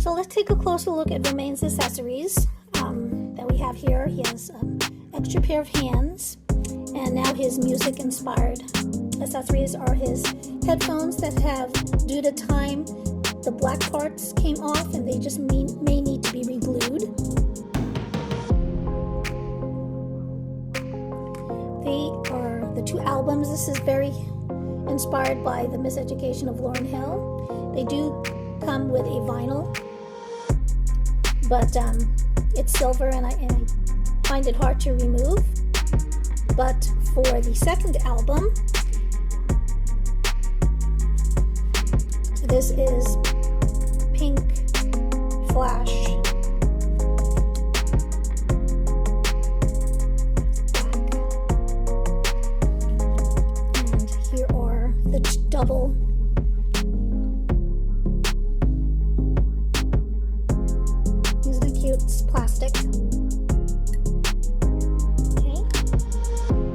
So let's take a closer look at Romain's accessories that we have here. He has an extra pair of hands, and now his music-inspired accessories are his headphones that have, due to time, the black parts came off and they just may need to be re-glued. They are the two albums. This is very inspired by The Miseducation of Lauryn Hill. They do come with a vinyl, but it's silver and I find it hard to remove. But for the second album, this is pink flash black. And here are the double It's plastic. Okay,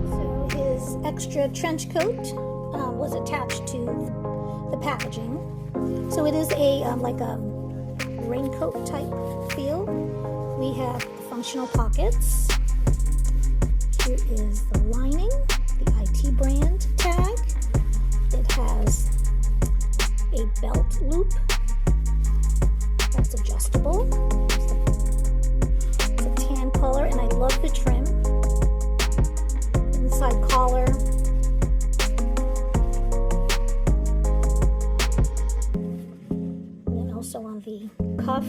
so his extra trench coat was attached to the packaging. So it is a like a raincoat type feel. We have functional pockets. Here is the lining, the IT brand tag. It has a belt loop that's adjustable. Color, and I love the trim. Inside collar. And also on the cuff,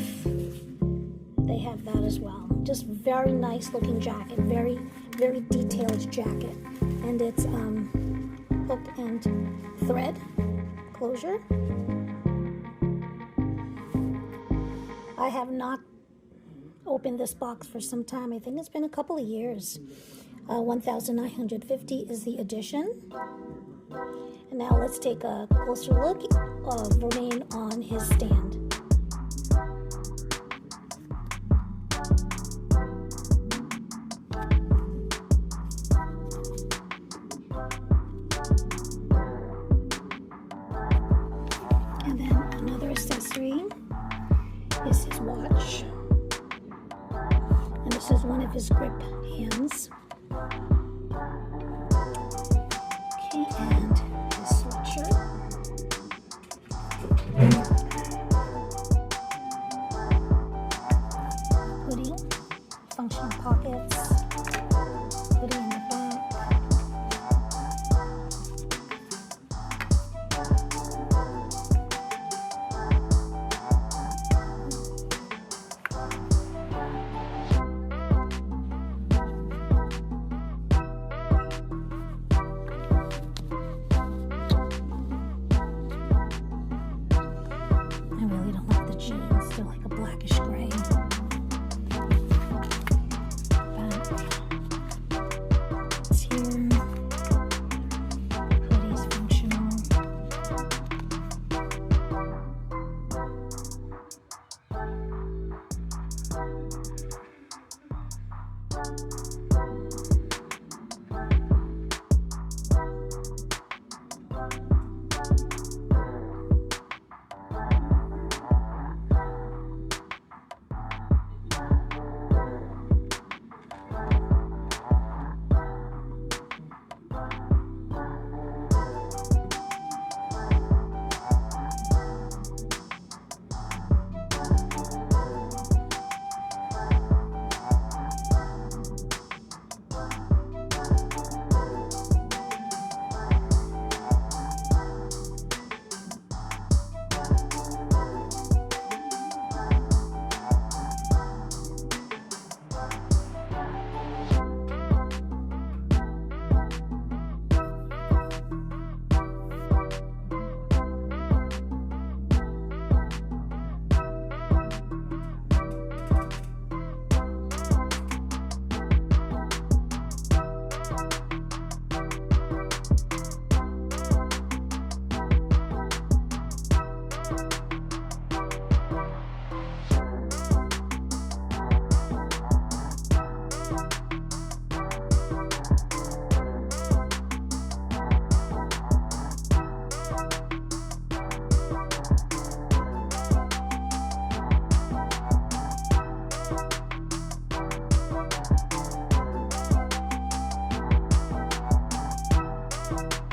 they have that as well. Just very nice looking jacket, very, very detailed jacket. And it's hook and thread closure. I have not opened this box for some time. I think it's been a couple of years. 1,950 is the edition. And now let's take a closer look of Romain on his stand. And then another accessory is his watch. And this is one of his grip hands. Okay, and his sweatshirt. Hoodie, functional pockets, hoodie in the back. I really don't like the jeans. They're like a blackish gray. Back. It's here. Hoodie's functional. bye.